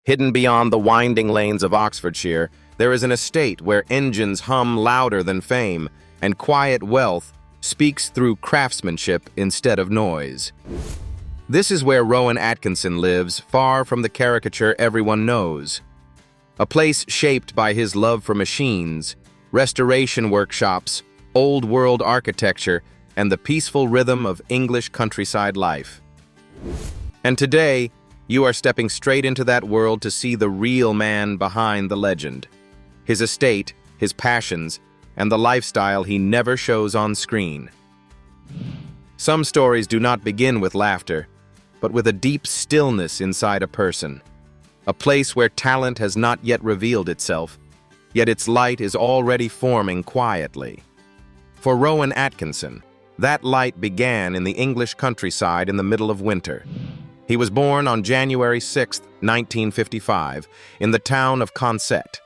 Hidden beyond the winding lanes of Oxfordshire, there is an estate where engines hum louder than fame, and quiet wealth speaks through craftsmanship instead of noise. This is where Rowan Atkinson lives, far from the caricature everyone knows. A place shaped by his love for machines, restoration workshops, old-world architecture, and the peaceful rhythm of English countryside life. And today, you are stepping straight into that world to see the real man behind the legend. His estate, his passions, and the lifestyle he never shows on screen. Some stories do not begin with laughter, but with a deep stillness inside a person. A place where talent has not yet revealed itself, yet its light is already forming quietly. For Rowan Atkinson, that light began in the English countryside in the middle of winter. He was born on January 6, 1955, in the town of Consett.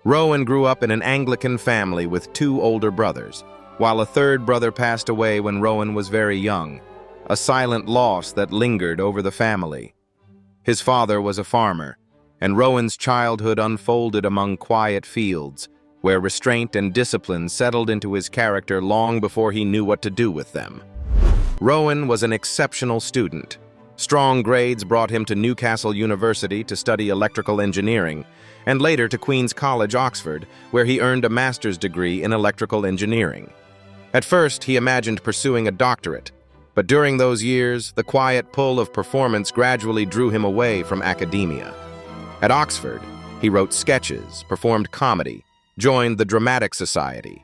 Rowan grew up in an Anglican family with two older brothers, while a third brother passed away when Rowan was very young, a silent loss that lingered over the family. His father was a farmer, and Rowan's childhood unfolded among quiet fields, where restraint and discipline settled into his character long before he knew what to do with them. Rowan was an exceptional student. Strong grades brought him to Newcastle University to study electrical engineering, and later to Queen's College, Oxford, where he earned a master's degree in electrical engineering. At first, he imagined pursuing a doctorate, but during those years, the quiet pull of performance gradually drew him away from academia. At Oxford, he wrote sketches, performed comedy, joined the Dramatic Society.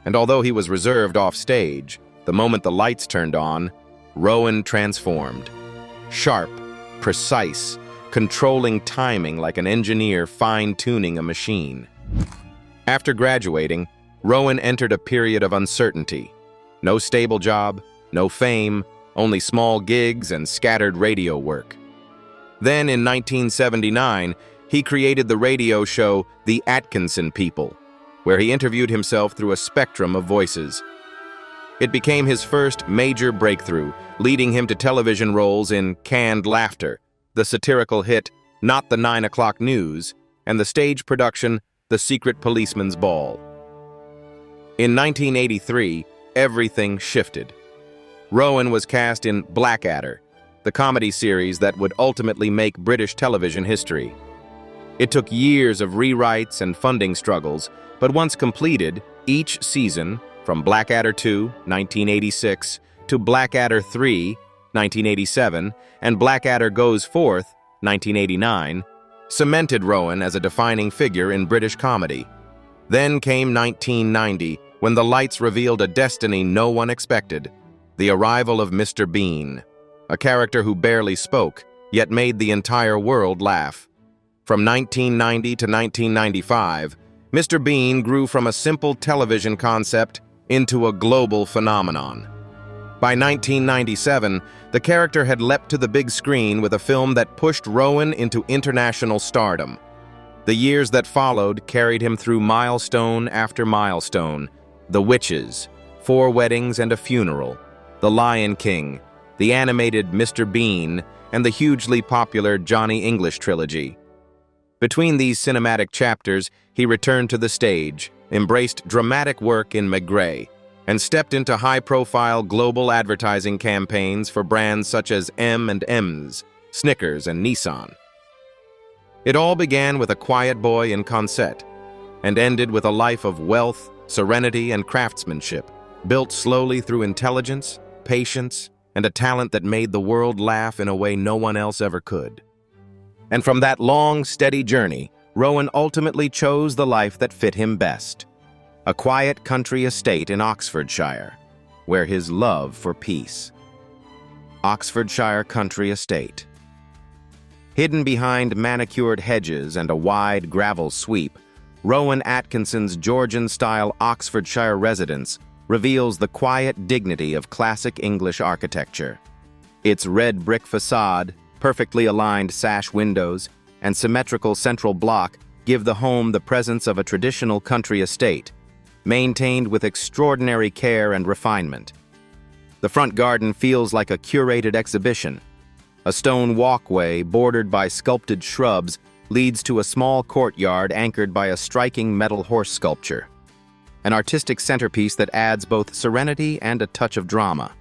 And although he was reserved off stage, the moment the lights turned on, Rowan transformed. Sharp, precise, controlling timing like an engineer fine-tuning a machine. After graduating, Rowan entered a period of uncertainty. No stable job, no fame, only small gigs and scattered radio work. Then in 1979, he created the radio show The Atkinson People, where he interviewed himself through a spectrum of voices. It became his first major breakthrough, leading him to television roles in Canned Laughter, the satirical hit Not the 9 O'Clock News, and the stage production The Secret Policeman's Ball. In 1983, everything shifted. Rowan was cast in Blackadder, the comedy series that would ultimately make British television history. It took years of rewrites and funding struggles, but once completed, each season, from Blackadder 2, 1986, to Blackadder 3, 1987, and Blackadder Goes Forth, 1989, cemented Rowan as a defining figure in British comedy. Then came 1990, when the lights revealed a destiny no one expected, the arrival of Mr. Bean, a character who barely spoke, yet made the entire world laugh. From 1990 to 1995, Mr. Bean grew from a simple television concept into a global phenomenon. By 1997, the character had leapt to the big screen with a film that pushed Rowan into international stardom. The years that followed carried him through milestone after milestone: The Witches, 4 Weddings and a Funeral, The Lion King, the animated Mr. Bean, and the hugely popular Johnny English trilogy. Between these cinematic chapters, he returned to the stage, embraced dramatic work in Maigret, and stepped into high-profile global advertising campaigns for brands such as M&M's, Snickers, and Nissan. It all began with a quiet boy in Consett, and ended with a life of wealth, serenity, and craftsmanship, built slowly through intelligence, patience, and a talent that made the world laugh in a way no one else ever could. And from that long, steady journey, Rowan ultimately chose the life that fit him best: a quiet country estate in Oxfordshire, where his love for peace. Oxfordshire Country Estate. Hidden behind manicured hedges and a wide gravel sweep, Rowan Atkinson's Georgian-style Oxfordshire residence reveals the quiet dignity of classic English architecture. Its red brick facade, perfectly aligned sash windows, and symmetrical central block give the home the presence of a traditional country estate, maintained with extraordinary care and refinement. The front garden feels like a curated exhibition, A stone walkway, bordered by sculpted shrubs, leads to a small courtyard anchored by a striking metal horse sculpture, an artistic centerpiece that adds both serenity and a touch of drama.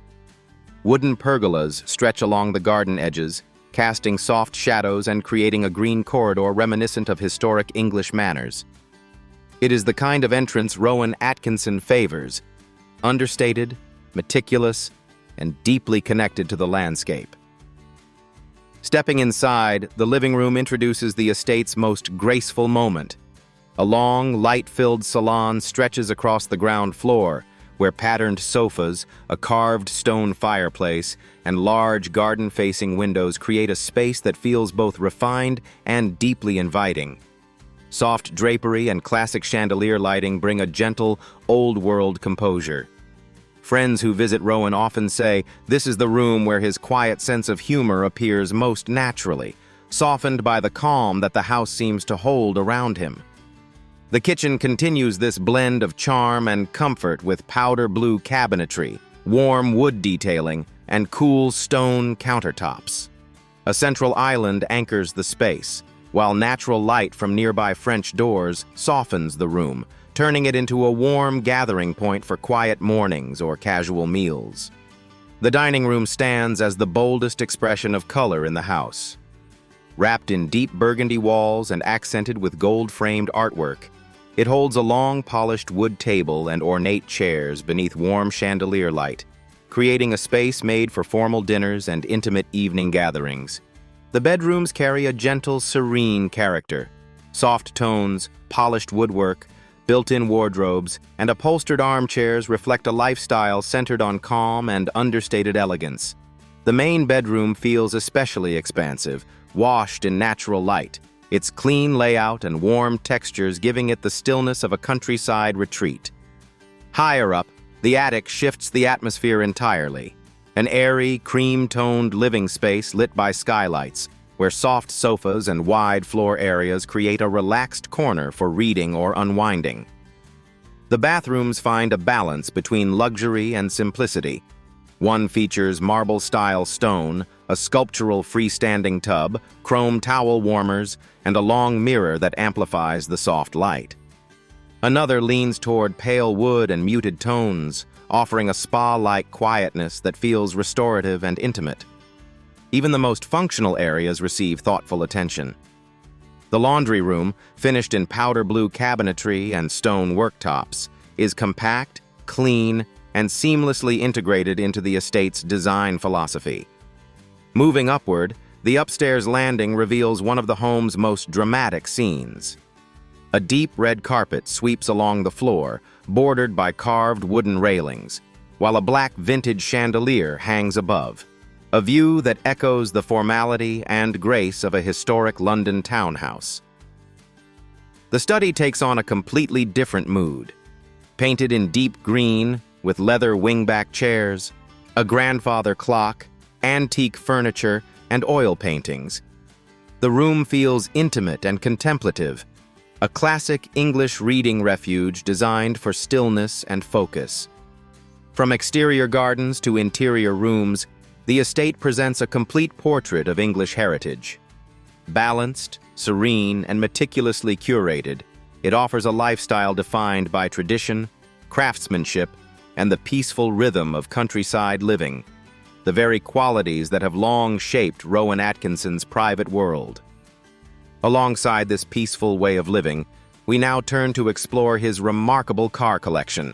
Wooden pergolas stretch along the garden edges, casting soft shadows and creating a green corridor reminiscent of historic English manners. It is the kind of entrance Rowan Atkinson favors, understated, meticulous, and deeply connected to the landscape. Stepping inside, the living room introduces the estate's most graceful moment. A long, light-filled salon stretches across the ground floor, where patterned sofas, a carved stone fireplace, and large garden-facing windows create a space that feels both refined and deeply inviting. Soft drapery and classic chandelier lighting bring a gentle, old-world composure. Friends who visit Rowan often say this is the room where his quiet sense of humor appears most naturally, softened by the calm that the house seems to hold around him. The kitchen continues this blend of charm and comfort with powder blue cabinetry, warm wood detailing, and cool stone countertops. A central island anchors the space, while natural light from nearby French doors softens the room, turning it into a warm gathering point for quiet mornings or casual meals. The dining room stands as the boldest expression of color in the house. Wrapped in deep burgundy walls and accented with gold-framed artwork, it holds a long, polished wood table and ornate chairs beneath warm chandelier light, creating a space made for formal dinners and intimate evening gatherings. The bedrooms carry a gentle, serene character. Soft tones, polished woodwork, built-in wardrobes, and upholstered armchairs reflect a lifestyle centered on calm and understated elegance. The main bedroom feels especially expansive, washed in natural light, its clean layout and warm textures giving it the stillness of a countryside retreat. Higher up, the attic shifts the atmosphere entirely, an airy, cream-toned living space lit by skylights, where soft sofas and wide floor areas create a relaxed corner for reading or unwinding. The bathrooms find a balance between luxury and simplicity. One features marble-style stone, a sculptural freestanding tub, chrome towel warmers, and a long mirror that amplifies the soft light. Another leans toward pale wood and muted tones, offering a spa-like quietness that feels restorative and intimate. Even the most functional areas receive thoughtful attention. The laundry room, finished in powder blue cabinetry and stone worktops, is compact, clean, and seamlessly integrated into the estate's design philosophy. Moving upward, the upstairs landing reveals one of the home's most dramatic scenes. A deep red carpet sweeps along the floor, bordered by carved wooden railings, while a black vintage chandelier hangs above. A view that echoes the formality and grace of a historic London townhouse. The study takes on a completely different mood. Painted in deep green, with leather wingback chairs, a grandfather clock, antique furniture, and oil paintings. The room feels intimate and contemplative, a classic English reading refuge designed for stillness and focus. From exterior gardens to interior rooms, the estate presents a complete portrait of English heritage. Balanced, serene, and meticulously curated, it offers a lifestyle defined by tradition, craftsmanship, and the peaceful rhythm of countryside living, the very qualities that have long shaped Rowan Atkinson's private world. Alongside this peaceful way of living, we now turn to explore his remarkable car collection,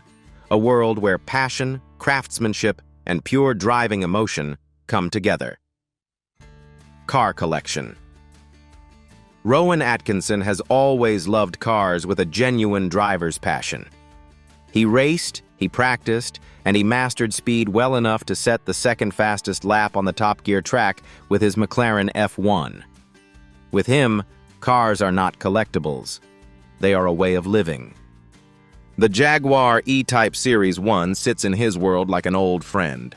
a world where passion, craftsmanship, and pure driving emotion come together. Car collection. Rowan Atkinson has always loved cars with a genuine driver's passion. He raced, he practiced, and he mastered speed well enough to set the second fastest lap on the Top Gear track with his McLaren F1. With him, cars are not collectibles. They are a way of living. The Jaguar E-Type Series 1 sits in his world like an old friend.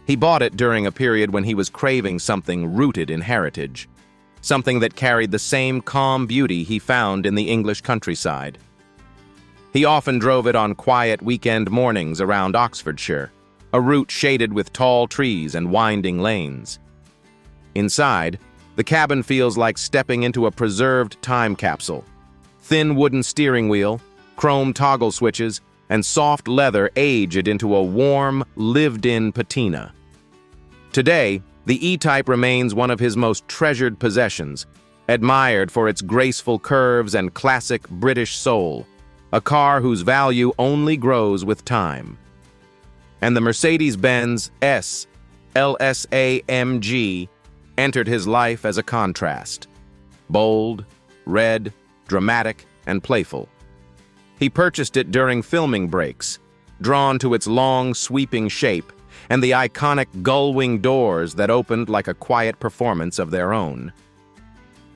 He bought it during a period when he was craving something rooted in heritage, something that carried the same calm beauty he found in the English countryside. He often drove it on quiet weekend mornings around Oxfordshire, a route shaded with tall trees and winding lanes. Inside, the cabin feels like stepping into a preserved time capsule. Thin wooden steering wheel, chrome toggle switches, and soft leather age it into a warm, lived-in patina. Today, the E-Type remains one of his most treasured possessions, admired for its graceful curves and classic British soul, a car whose value only grows with time. And the Mercedes-Benz LSA-AMG entered his life as a contrast. Bold, red, dramatic, and playful. He purchased it during filming breaks, drawn to its long, sweeping shape and the iconic gull-wing doors that opened like a quiet performance of their own.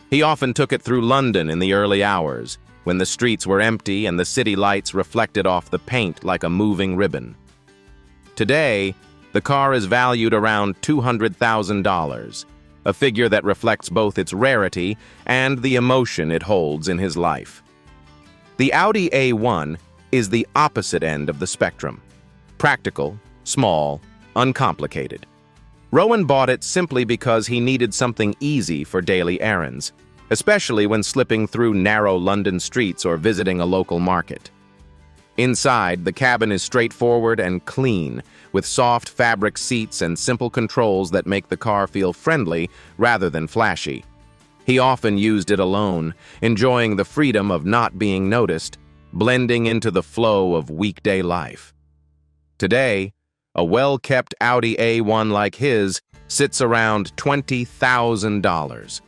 He often took it through London in the early hours, when the streets were empty and the city lights reflected off the paint like a moving ribbon. Today, the car is valued around $200,000, a figure that reflects both its rarity and the emotion it holds in his life. The Audi A1 is the opposite end of the spectrum. Practical, small, uncomplicated. Rowan bought it simply because he needed something easy for daily errands, especially when slipping through narrow London streets or visiting a local market. Inside, the cabin is straightforward and clean, with soft fabric seats and simple controls that make the car feel friendly rather than flashy. He often used it alone, enjoying the freedom of not being noticed, blending into the flow of weekday life. Today, a well-kept Audi A1 like his sits around $20,000,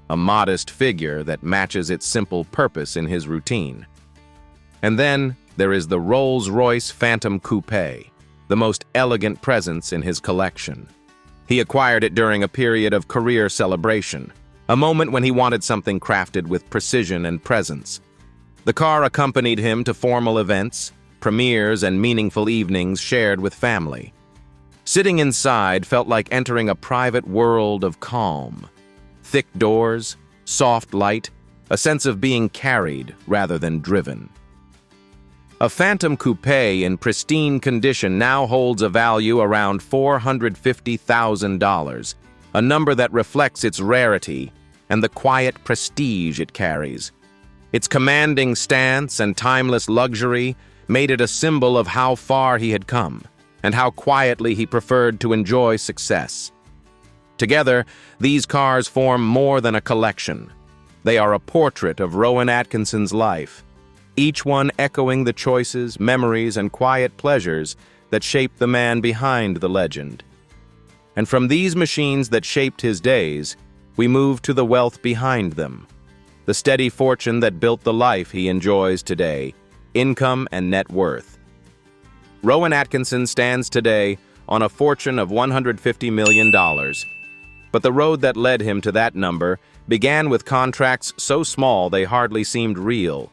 a modest figure that matches its simple purpose in his routine. And then there is the Rolls-Royce Phantom Coupe, the most elegant presence in his collection. He acquired it during a period of career celebration, a moment when he wanted something crafted with precision and presence. The car accompanied him to formal events, premieres, and meaningful evenings shared with family. Sitting inside felt like entering a private world of calm. Thick doors, soft light, a sense of being carried rather than driven. A Phantom Coupe in pristine condition now holds a value around $450,000, a number that reflects its rarity and the quiet prestige it carries. Its commanding stance and timeless luxury made it a symbol of how far he had come and how quietly he preferred to enjoy success. Together, these cars form more than a collection. They are a portrait of Rowan Atkinson's life, each one echoing the choices, memories, and quiet pleasures that shaped the man behind the legend. And from these machines that shaped his days, we move to the wealth behind them, the steady fortune that built the life he enjoys today, income and net worth. Rowan Atkinson stands today on a fortune of $150 million, but the road that led him to that number began with contracts so small they hardly seemed real.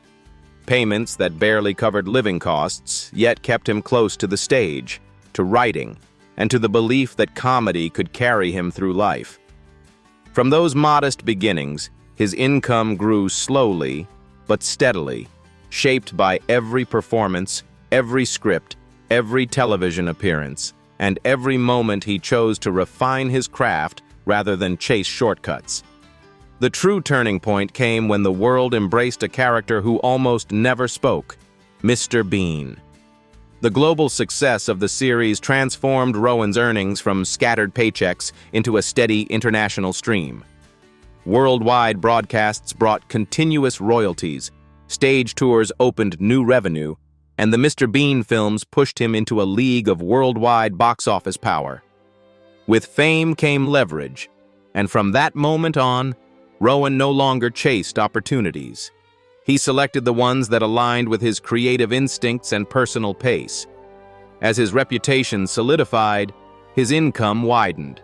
Payments that barely covered living costs, yet kept him close to the stage, to writing, and to the belief that comedy could carry him through life. From those modest beginnings, his income grew slowly but steadily, shaped by every performance, every script, every television appearance, and every moment he chose to refine his craft rather than chase shortcuts. The true turning point came when the world embraced a character who almost never spoke, Mr. Bean. The global success of the series transformed Rowan's earnings from scattered paychecks into a steady international stream. Worldwide broadcasts brought continuous royalties, stage tours opened new revenue, and the Mr. Bean films pushed him into a league of worldwide box office power. With fame came leverage, and from that moment on, Rowan no longer chased opportunities. He selected the ones that aligned with his creative instincts and personal pace. As his reputation solidified, his income widened.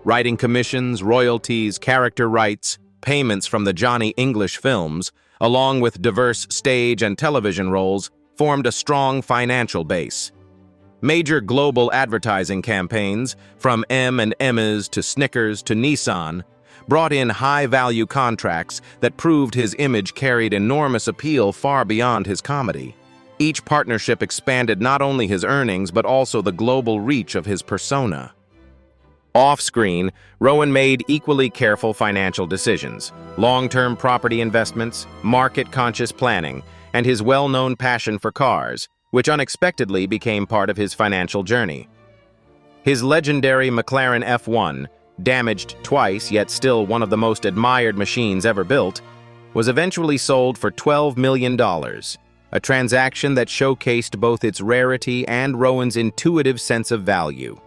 Writing commissions, royalties, character rights, payments from the Johnny English films, along with diverse stage and television roles, formed a strong financial base. Major global advertising campaigns, from M&M's to Snickers to Nissan, brought in high-value contracts that proved his image carried enormous appeal far beyond his comedy. Each partnership expanded not only his earnings but also the global reach of his persona. Off-screen, Rowan made equally careful financial decisions, long-term property investments, market-conscious planning, and his well-known passion for cars, which unexpectedly became part of his financial journey. His legendary McLaren F1, damaged twice yet still one of the most admired machines ever built, was eventually sold for $12 million, a transaction that showcased both its rarity and Rowan's intuitive sense of value.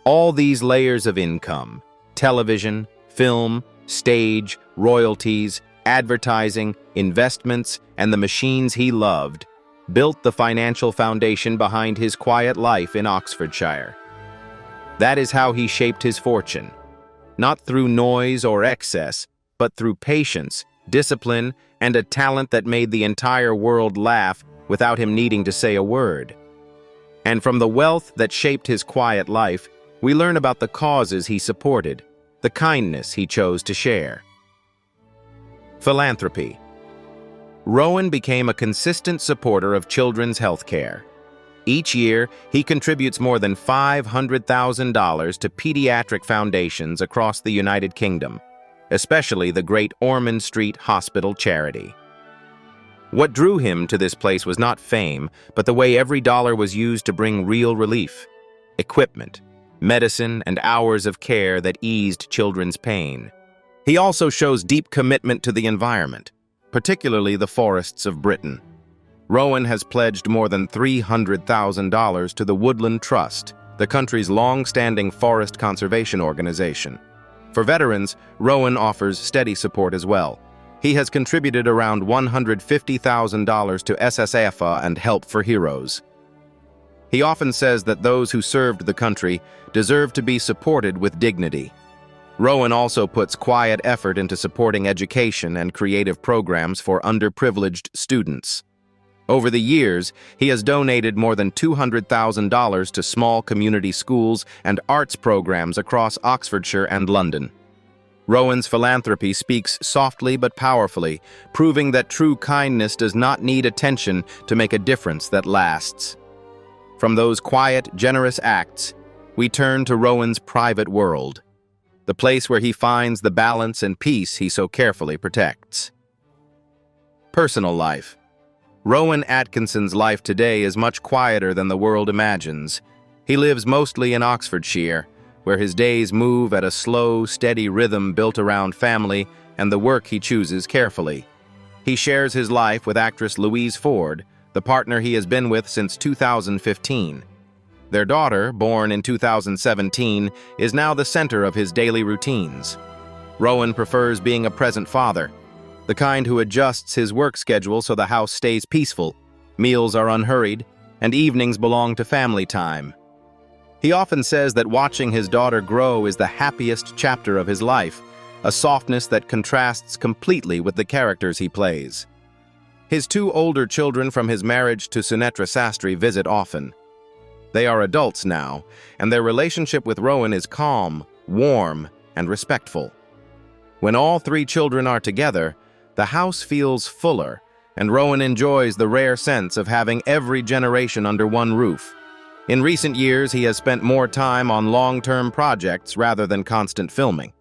All these layers of income, television, film, stage, royalties, advertising, investments, and the machines he loved, built the financial foundation behind his quiet life in Oxfordshire. That is how he shaped his fortune, not through noise or excess, but through patience, discipline, and a talent that made the entire world laugh without him needing to say a word. And from the wealth that shaped his quiet life, we learn about the causes he supported, the kindness he chose to share. Philanthropy. Rowan became a consistent supporter of children's health care. Each year, he contributes more than $500,000 to pediatric foundations across the United Kingdom, especially the Great Ormond Street Hospital charity. What drew him to this place was not fame, but the way every dollar was used to bring real relief: equipment, medicine, and hours of care that eased children's pain. He also shows deep commitment to the environment, particularly the forests of Britain. Rowan has pledged more than $300,000 to the Woodland Trust, the country's long-standing forest conservation organization. For veterans, Rowan offers steady support as well. He has contributed around $150,000 to SSAFA and Help for Heroes. He often says that those who served the country deserve to be supported with dignity. Rowan also puts quiet effort into supporting education and creative programs for underprivileged students. Over the years, he has donated more than $200,000 to small community schools and arts programs across Oxfordshire and London. Rowan's philanthropy speaks softly but powerfully, proving that true kindness does not need attention to make a difference that lasts. From those quiet, generous acts, we turn to Rowan's private world, the place where he finds the balance and peace he so carefully protects. Personal life. Rowan Atkinson's life today is much quieter than the world imagines. He lives mostly in Oxfordshire, where his days move at a slow, steady rhythm built around family and the work he chooses carefully. He shares his life with actress Louise Ford, the partner he has been with since 2015. Their daughter, born in 2017, is now the center of his daily routines. Rowan prefers being a present father, the kind who adjusts his work schedule so the house stays peaceful, meals are unhurried, and evenings belong to family time. He often says that watching his daughter grow is the happiest chapter of his life, a softness that contrasts completely with the characters he plays. His two older children from his marriage to Sunetra Sastry visit often. They are adults now, and their relationship with Rowan is calm, warm, and respectful. When all three children are together, the house feels fuller, and Rowan enjoys the rare sense of having every generation under one roof. In recent years, he has spent more time on long-term projects rather than constant filming.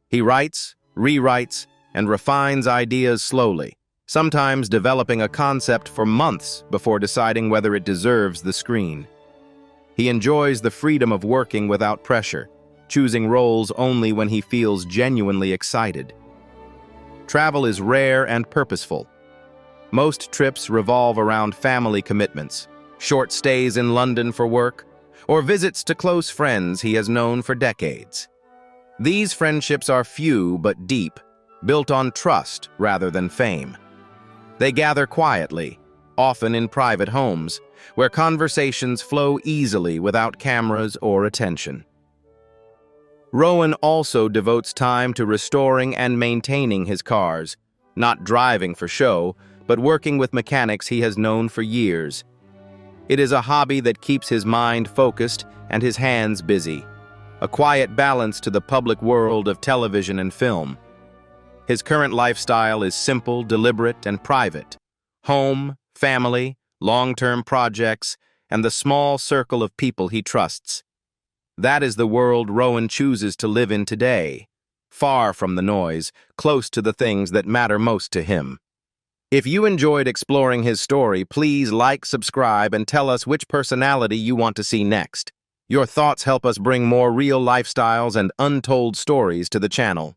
He writes, rewrites, and refines ideas slowly, sometimes developing a concept for months before deciding whether it deserves the screen. He enjoys the freedom of working without pressure, choosing roles only when he feels genuinely excited. Travel is rare and purposeful. Most trips revolve around family commitments, short stays in London for work, or visits to close friends he has known for decades. These friendships are few but deep, built on trust rather than fame. They gather quietly, often in private homes, where conversations flow easily without cameras or attention. Rowan also devotes time to restoring and maintaining his cars, not driving for show, but working with mechanics he has known for years. It is a hobby that keeps his mind focused and his hands busy, a quiet balance to the public world of television and film. His current lifestyle is simple, deliberate, and private. Home, family, long-term projects, and the small circle of people he trusts. That is the world Rowan chooses to live in today, far from the noise, close to the things that matter most to him. If you enjoyed exploring his story, please like, subscribe, and tell us which personality you want to see next. Your thoughts help us bring more real lifestyles and untold stories to the channel.